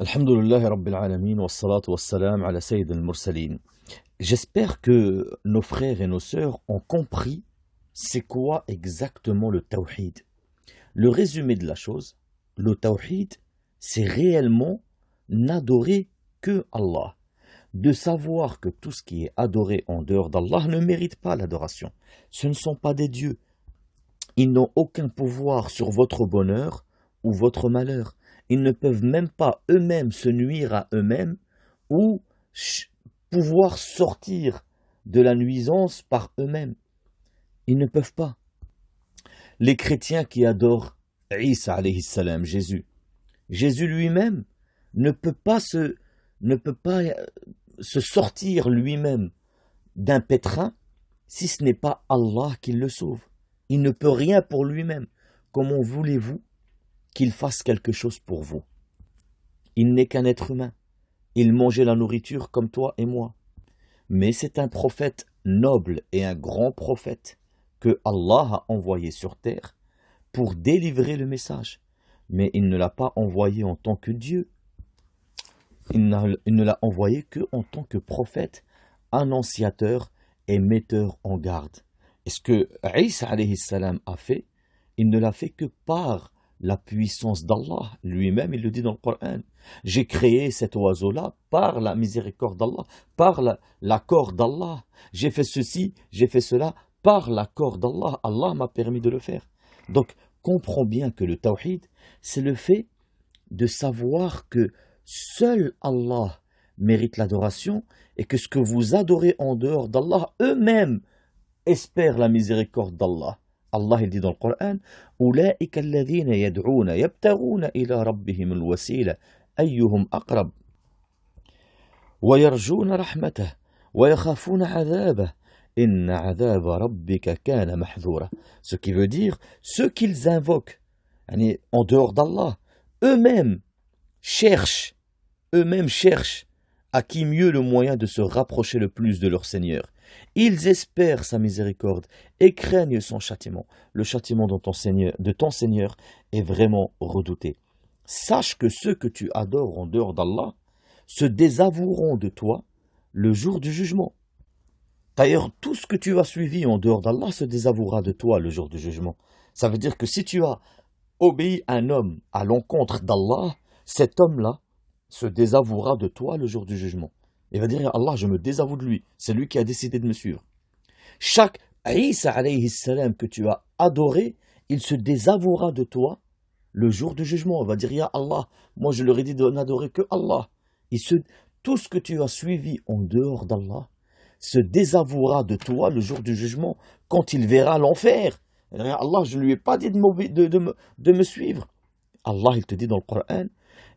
Alhamdulillah Rabbil Alamin, wassalatu wassalam ala Sayyid al-Mursalin. J'espère que nos frères et nos sœurs ont compris c'est quoi exactement le tawhid. Le résumé de la chose, le tawhid, c'est réellement n'adorer que Allah. De savoir que tout ce qui est adoré en dehors d'Allah ne mérite pas l'adoration. Ce ne sont pas des dieux. Ils n'ont aucun pouvoir sur votre bonheur ou votre malheur. Ils ne peuvent même pas eux-mêmes se nuire à eux-mêmes ou pouvoir sortir de la nuisance par eux-mêmes. Ils ne peuvent pas. Les chrétiens qui adorent Isa alayhi salam, Jésus, Jésus lui-même ne peut pas se sortir lui-même d'un pétrin si ce n'est pas Allah qui le sauve. Il ne peut rien pour lui-même. Comment voulez-vous qu'il fasse quelque chose pour vous? Il n'est qu'un être humain. Il mangeait la nourriture comme toi et moi. Mais c'est un prophète noble et un grand prophète que Allah a envoyé sur terre pour délivrer le message. Mais il ne l'a pas envoyé en tant que Dieu. Il ne l'a envoyé qu'en tant que prophète, annonciateur et metteur en garde. Et ce que Isa alayhi salam a fait, il ne l'a fait que par la puissance d'Allah. Lui-même, il le dit dans le Coran. J'ai créé cet oiseau-là par la miséricorde d'Allah, par l'accord d'Allah. J'ai fait ceci, j'ai fait cela par l'accord d'Allah. Allah m'a permis de le faire. Donc, comprends bien que le tawhid, c'est le fait de savoir que seul Allah mérite l'adoration et que ce que vous adorez en dehors d'Allah, eux-mêmes espèrent la miséricorde d'Allah. Allah il dit dans le Coran أولئك الذين يدعون يبتغون إلى ربهم الوسيلة أيهم أقرب ويرجون رحمته ويخافون عذابه إن عذاب ربك كان محذورا. Ce qui veut dire ceux qu'ils invoquent en dehors d'Allah, eux-mêmes cherchent à qui mieux le moyen de se rapprocher le plus de leur Seigneur. Ils espèrent sa miséricorde et craignent son châtiment. Le châtiment de ton Seigneur est vraiment redouté. Sache que ceux que tu adores en dehors d'Allah se désavoueront de toi le jour du jugement. D'ailleurs, tout ce que tu as suivi en dehors d'Allah se désavouera de toi le jour du jugement. Ça veut dire que si tu as obéi un homme à l'encontre d'Allah, cet homme-là se désavouera de toi le jour du jugement. Il va dire, Allah, je me désavoue de lui. C'est lui qui a décidé de me suivre. Chaque Isa alayhi salam que tu as adoré, il se désavouera de toi le jour du jugement. Il va dire, Ya Allah, moi je leur ai dit de n'adorer que Allah. Tout ce que tu as suivi en dehors d'Allah se désavouera de toi le jour du jugement quand il verra l'enfer. Allah, je ne lui ai pas dit de me suivre. Allah, il te dit dans le Coran,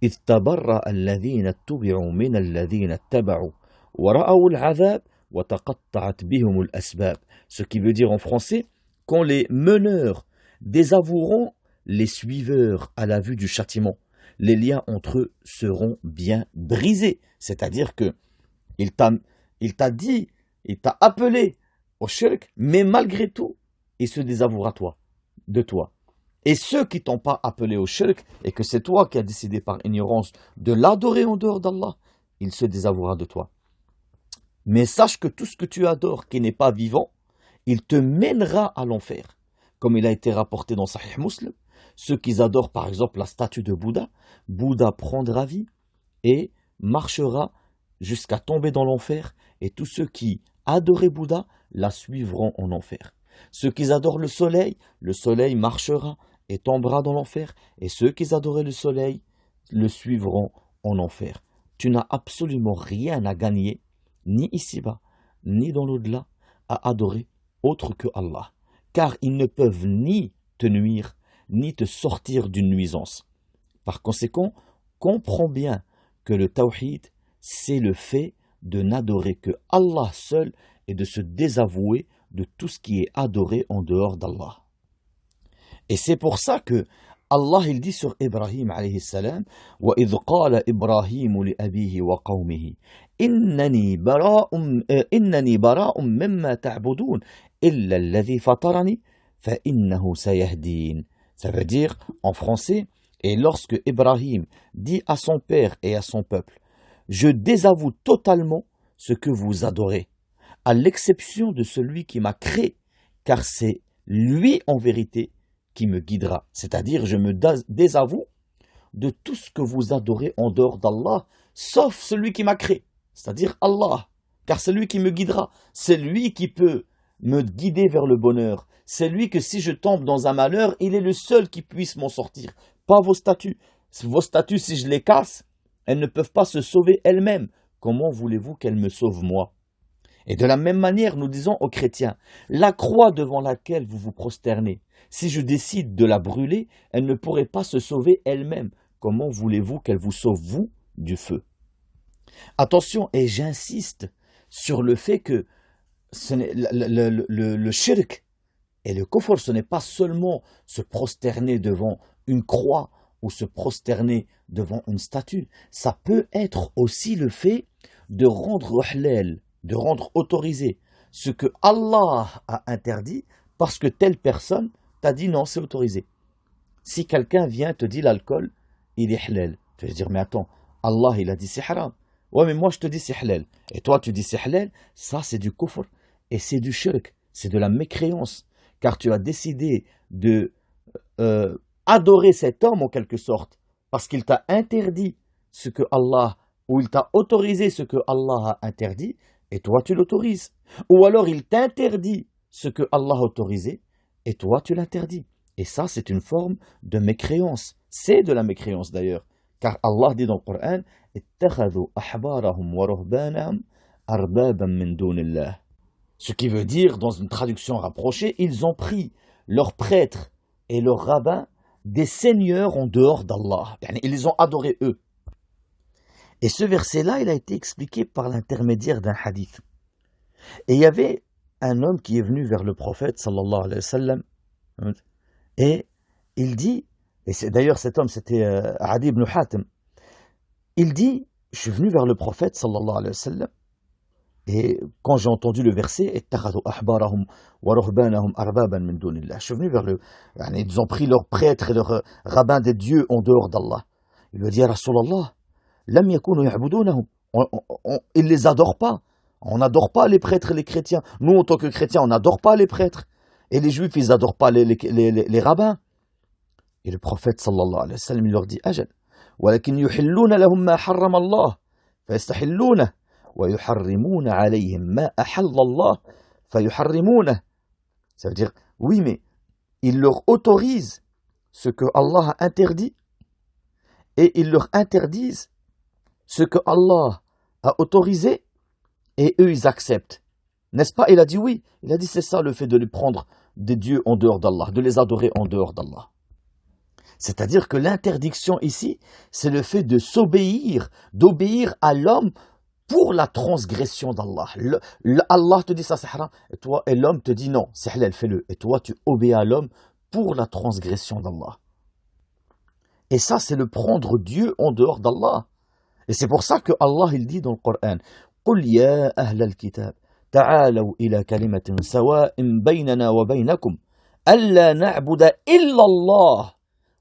إذ تبرأ الذين اتبعوا من الذين اتبعوا ورأوا العذاب وتقطعت بهم الأسباب. Ce qui veut dire en français, quand les meneurs désavoueront les suiveurs à la vue du châtiment, les liens entre eux seront bien brisés. C'est-à-dire que il t'a dit, il t'a appelé au shirk, mais malgré tout, il se désavouera de toi. Et ceux qui t'ont pas appelé au shirk, et que c'est toi qui as décidé par ignorance de l'adorer en dehors d'Allah, il se désavouera de toi. Mais sache que tout ce que tu adores qui n'est pas vivant, il te mènera à l'enfer. Comme il a été rapporté dans Sahih Muslim, ceux qui adorent par exemple la statue de Bouddha, Bouddha prendra vie et marchera jusqu'à tomber dans l'enfer, et tous ceux qui adoraient Bouddha la suivront en enfer. Ceux qui adorent le soleil marchera et tombera dans l'enfer, et ceux qui adoraient le soleil le suivront en enfer. Tu n'as absolument rien à gagner, ni ici-bas, ni dans l'au-delà, à adorer autre que Allah, car ils ne peuvent ni te nuire, ni te sortir d'une nuisance. Par conséquent, comprends bien que le tawhid, c'est le fait de n'adorer que Allah seul et de se désavouer de tout ce qui est adoré en dehors d'Allah. Et c'est pour ça que Allah il dit sur Ibrahim alayhi salam وَإِذْ قَالَ إِبْرَاهِيمُ لِأَبِيهِ وَقَوْمِهِ إِنَّنِي بَرَاءٌ مِّمَّا تَعْبُدُونَ إِلَّا الَّذِي فَطَرَنِي فَإِنَّهُ سَيَهْدِينِ. Ça veut dire, en français, Et lorsque Ibrahim dit à son père et à son peuple, je désavoue totalement ce que vous adorez, à l'exception de celui qui m'a créé, car c'est lui en vérité qui me guidera. C'est-à-dire, je me désavoue de tout ce que vous adorez en dehors d'Allah, sauf celui qui m'a créé, c'est-à-dire Allah, car c'est lui qui me guidera, c'est lui qui peut me guider vers le bonheur, c'est lui que si je tombe dans un malheur, il est le seul qui puisse m'en sortir, pas vos statues. Vos statues, si je les casse, elles ne peuvent pas se sauver elles-mêmes. Comment voulez-vous qu'elles me sauvent moi? Et de la même manière, nous disons aux chrétiens, la croix devant laquelle vous vous prosternez, si je décide de la brûler, elle ne pourrait pas se sauver elle-même. Comment voulez-vous qu'elle vous sauve, vous, du feu? Attention, et j'insiste sur le fait que le shirk et le kufr, ce n'est pas seulement se prosterner devant une croix ou se prosterner devant une statue. Ça peut être aussi le fait de rendre halal, de rendre autorisé ce que Allah a interdit parce que telle personne t'a dit non, c'est autorisé. Si quelqu'un vient te dit l'alcool, il est halal. Tu vas dire, mais attends, Allah il a dit c'est haram. Ouais, mais moi je te dis c'est halal. Et toi tu dis c'est halal, ça c'est du kufr. Et c'est du shirk, c'est de la mécréance. Car tu as décidé de adorer cet homme en quelque sorte, parce qu'il t'a interdit ce que Allah, ou il t'a autorisé ce que Allah a interdit, et toi tu l'autorises. Ou alors il t'interdit ce que Allah a autorisé, et toi tu l'interdis. Et ça c'est une forme de mécréance. C'est de la mécréance d'ailleurs. Car Allah dit dans le Coran, اتخذوا أحبارهم ورهبانهم أربابا من دون الله. Ce qui veut dire, dans une traduction rapprochée, ils ont pris leurs prêtres et leurs rabbins des seigneurs en dehors d'Allah. Ils les ont adorés eux. Et ce verset-là, il a été expliqué par l'intermédiaire d'un hadith. Et il y avait un homme qui est venu vers le prophète, sallallahu alayhi wa sallam, et il dit, et d'ailleurs cet homme c'était Adi ibn Hatim, il dit, je suis venu vers le prophète, sallallahu alayhi wa sallam, et quand j'ai entendu le verset, je suis venu vers le... Ils ont pris leurs prêtres et leurs rabbins des dieux en dehors d'Allah. Il lui a dit, Rasulallah, ils ne les adorent pas. On n'adore pas les prêtres et les chrétiens. Nous, en tant que chrétiens, on n'adore pas les prêtres. Et les juifs, ils n'adorent pas les rabbins. Et le prophète, sallallahu alayhi wa sallam, il leur dit, Ajal, walakin yuhilluna lahum ma harram Allah, fa yastahilluna. وَيُحَرِّمُونَ عَلَيْهِمْ مَا أَحَلَّ اللَّهُ فَيُحَرِّمُونَهُ. Ça veut dire, oui, mais ils leur autorisent ce que Allah a interdit et ils leur interdisent ce que Allah a autorisé et eux ils acceptent. N'est-ce pas? Il a dit oui. Il a dit c'est ça le fait de les prendre des dieux en dehors d'Allah, de les adorer en dehors d'Allah. C'est-à-dire que l'interdiction ici, c'est le fait de s'obéir, d'obéir à l'homme pour la transgression d'Allah. Allah te dit ça c'est haram, et l'homme te dit non, c'est halal, fais-le. Et toi tu obéis à l'homme pour la transgression d'Allah. Et ça c'est le prendre Dieu en dehors d'Allah. Et c'est pour ça que Allah il dit dans le Coran, قُلْ يَا أَهْلَ الْكِتَابِ تَعَالَوْا إِلَى كَلِمَةٍ سَوَاءٍ بَيْنَنَا وَبَيْنَكُمْ أَلَّا نَعْبُدَ إِلَّا اللَّهَ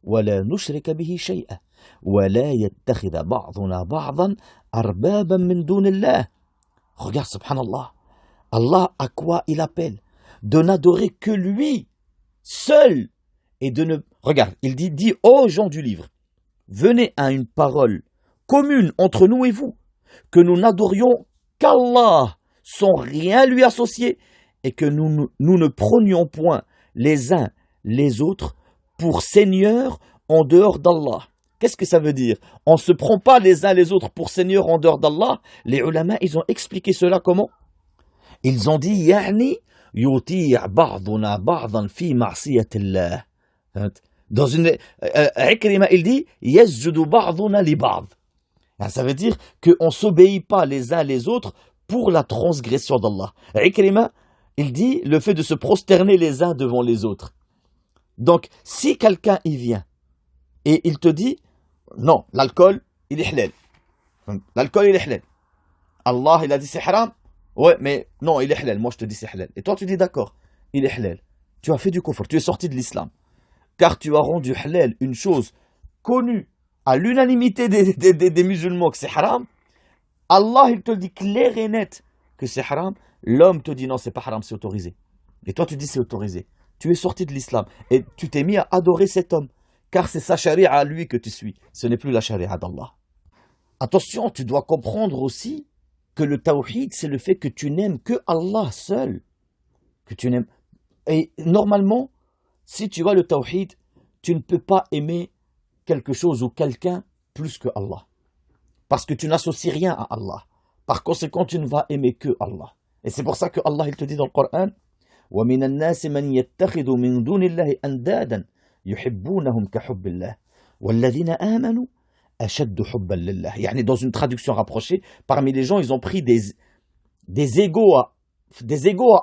وَلَا نُشْرِكَ بِهِ شَيْئًا وَلَا يَتَّخِذَ بَعْضُنَا بَعْضًا أَرْبَابًا مِنْ دُونِ اللَّهِ. Regarde, subhanallah, Allah à quoi il appelle? De n'adorer que lui, seul, et de ne... Regarde, il dit aux gens du livre, venez à une parole commune entre nous et vous, que nous n'adorions qu'Allah, sans rien lui associer, et que nous ne prenions point les uns les autres pour seigneurs en dehors d'Allah. Qu'est-ce que ça veut dire? On ne se prend pas les uns les autres pour seigneurs en dehors d'Allah. Les ulama, ils ont expliqué cela comment? Ils ont dit, يعني يطيع بعضنا بعضا في معصية الله. Dans une Ikrima, il dit, يسجد بعضنا لبعض. Ça veut dire qu'on ne s'obéit pas les uns les autres pour la transgression d'Allah. Ikrima, il dit le fait de se prosterner les uns devant les autres. Donc, si quelqu'un y vient et il te dit, non, l'alcool, il est halal. L'alcool, il est halal. Allah, il a dit c'est haram. Ouais, mais non, il est halal. Moi, je te dis c'est halal. Et toi, tu dis d'accord, il est halal. Tu as fait du kufr, tu es sorti de l'islam. Car tu as rendu halal une chose connu à l'unanimité des musulmans que c'est haram, Allah, il te dit clair et net que c'est haram, l'homme te dit non, c'est pas haram, c'est autorisé. Et toi, tu dis c'est autorisé. Tu es sorti de l'islam et tu t'es mis à adorer cet homme, car c'est sa charia à lui que tu suis. Ce n'est plus la charia d'Allah. Attention, tu dois comprendre aussi que le tawhid, c'est le fait que tu n'aimes que Allah seul. Que tu n'aimes. Et normalement, si tu as le tawhid, tu ne peux pas aimer quelque chose ou quelqu'un plus que Allah. Parce que tu n'associes rien à Allah. Par conséquent, tu ne vas aimer que Allah. Et c'est pour ça que Allah il te dit dans le Coran, وَمِنَ النَّاسِ مَنْ يَتَّخِذُ مِنْ دُونِ اللَّهِ أَنْدَادًا يُحِبُّونَهُمْ كَحُبِّ اللَّهِ وَالَّذِينَ آمَنُوا أَشَدُّ حُبًّا لِلَّهِ. يعني dans une traduction rapprochée, parmi les gens, ils ont pris des égaux à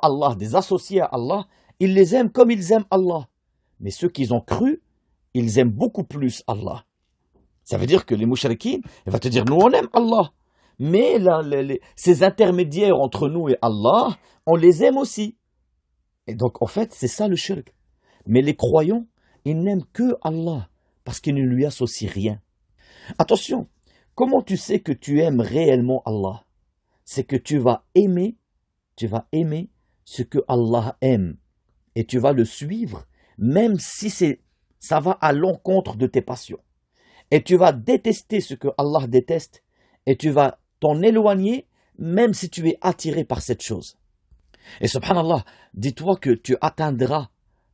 Allah, des associés à Allah. Ils les aiment comme ils aiment Allah. Mais ceux qui ont cru, ils aiment beaucoup plus Allah. Ça veut dire que les mouchriquines, ils vont te dire, nous on aime Allah. Mais là, ces intermédiaires entre nous et Allah, on les aime aussi. Et donc, en fait, c'est ça le shirk. Mais les croyants, ils n'aiment que Allah, parce qu'ils ne lui associent rien. Attention, comment tu sais que tu aimes réellement Allah? C'est que tu vas aimer ce que Allah aime. Et tu vas le suivre, même si ça va à l'encontre de tes passions. Et tu vas détester ce que Allah déteste, et tu vas t'en éloigner, même si tu es attiré par cette chose. Et subhanallah, dis-toi que tu atteindras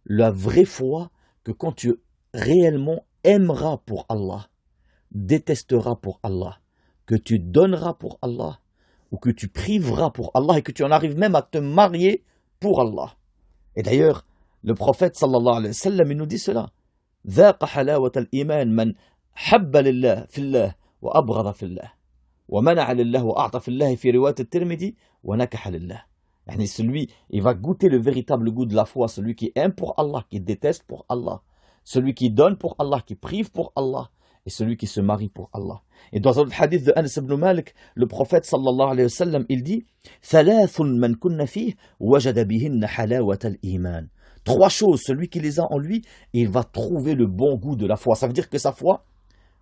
la vraie foi que quand tu réellement aimeras pour Allah, détesteras pour Allah, que tu donneras pour Allah, ou que tu priveras pour Allah, et que tu en arrives même à te marier pour Allah. Et d'ailleurs, le prophète sallallahu alayhi wa sallam, il nous dit cela. ذاق حلاوة الإيمان من حب لله في الله وأبغض في الله ومنع لله وأعطى في الله في رواية الترمذي ونكح لله. يعني celui, il va goûter le véritable goût de la foi, celui qui aime pour Allah, qui déteste pour Allah, celui qui donne pour Allah, qui prive pour Allah, et celui qui se marie pour Allah. Et dans un hadith de Anas ibn Malik, le prophète sallallahu alayhi wa sallam, il dit ثلاث من كن فيه وجد بهن حلاوة الإيمان. Trois choses, celui qui les a en lui, il va trouver le bon goût de la foi. Ça veut dire que sa foi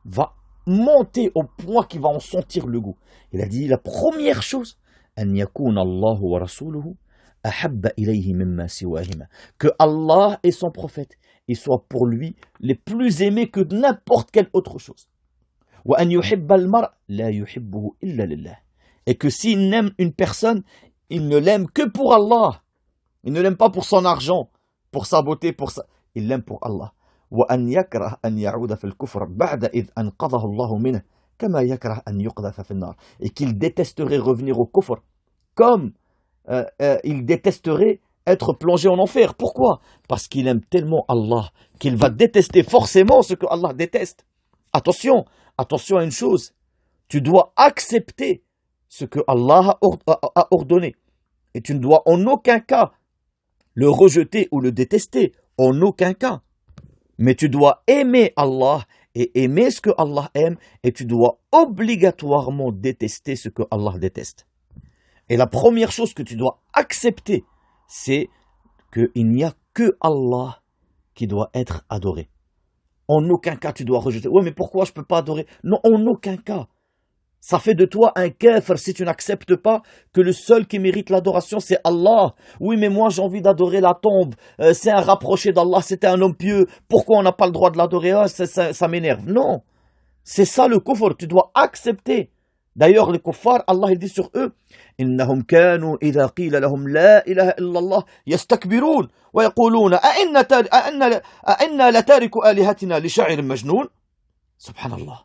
va monter au point qu'il va en sentir le goût. Il a dit la première chose, أن يكون الله ورسوله أحب إليه مما سواهما. Que Allah et son prophète, ils soient pour lui les plus aimés que n'importe quelle autre chose. وأن يحب المرء لا يحبه إلا لله. Et que s'il n'aime une personne, il ne l'aime que pour Allah. Il ne l'aime pas pour son argent, pour sa beauté, il l'aime pour Allah. وأن يكره أن يعود في الكفر بعد إذ أنقذه الله منه كما يكره أن يقذف في النار. Et qu'il détesterait revenir au kufr comme il détesterait être plongé en enfer. Pourquoi? Parce qu'il aime tellement Allah qu'il va détester forcément ce que Allah déteste. Attention à une chose, tu dois accepter ce que Allah a ordonné. Et tu ne dois en aucun cas le rejeter ou le détester, en aucun cas. Mais tu dois aimer Allah et aimer ce que Allah aime, et tu dois obligatoirement détester ce que Allah déteste. Et la première chose que tu dois accepter, c'est qu'il n'y a que Allah qui doit être adoré. En aucun cas tu dois rejeter. Oui, mais pourquoi je ne peux pas adorer? Non, en aucun cas. Ça fait de toi un kafir si tu n'acceptes pas que le seul qui mérite l'adoration c'est Allah. Oui, mais moi j'ai envie d'adorer la tombe, c'est un rapproché d'Allah, c'était un homme pieux, pourquoi on n'a pas le droit de l'adorer? Ça m'énerve. Non, c'est ça le kufr, tu dois accepter. D'ailleurs les kuffars, Allah il dit sur eux إنهم كانوا إذا قيل لهم لا إله إلا الله يستكبرون ويقولون أئنا لتارك آلهتنا لشاعر مجنون. Subhanallah.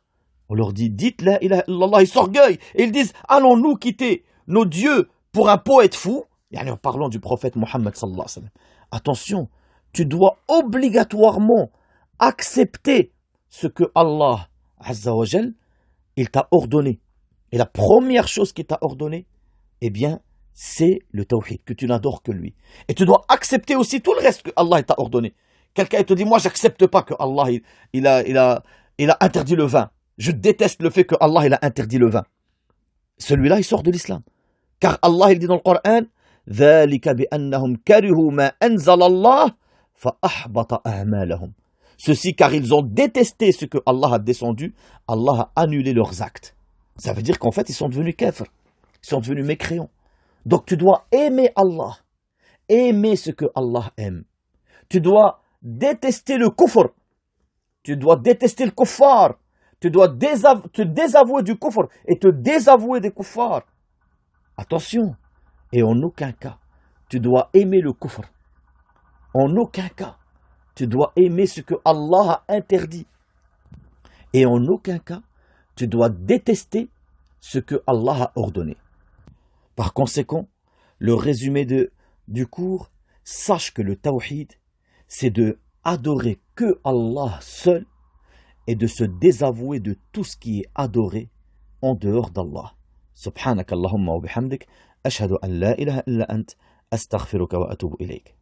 On leur dit, dites la ilaha illallah, ils s'orgueillent et ils disent, allons-nous quitter nos dieux pour un poète fou? Et en parlant du prophète Mohammed sallallahu alayhi wa sallam. Attention, tu dois obligatoirement accepter ce que Allah azza wa jal, il t'a ordonné. Et la première chose qu'il t'a ordonné, eh bien, c'est le tawhid, que tu n'adores que lui. Et tu dois accepter aussi tout le reste que Allah t'a ordonné. Quelqu'un te dit, moi j'accepte pas que Allah il a interdit le vin. Je déteste le fait que Allah il a interdit le vin. Celui-là, il sort de l'islam. Car Allah, il dit dans le Coran, ذَلِكَ بِأَنَّهُمْ كَرِهُوا مَا أَنزَلَ اللَّهُ فَأَحْبَطَ أَعْمَالَهُم. Ceci car ils ont détesté ce que Allah a descendu, Allah a annulé leurs actes. Ça veut dire qu'en fait, ils sont devenus kafir, ils sont devenus mécréants. Donc tu dois aimer Allah, aimer ce que Allah aime. Tu dois détester le kufr, tu dois détester le kuffar, tu dois te désavouer du kufr et te désavouer des kuffars. Attention, et en aucun cas, tu dois aimer le kufr. En aucun cas, tu dois aimer ce que Allah a interdit. Et en aucun cas, tu dois détester ce que Allah a ordonné. Par conséquent, le résumé du cours, sache que le tawhid, c'est de adorer que Allah seul et de se désavouer de tout ce qui est adoré en dehors d'Allah. Subhanak Allahumma wa bihamdik, ashhadu an la ilaha illa ant, astaghfiruka wa atubu ilayk.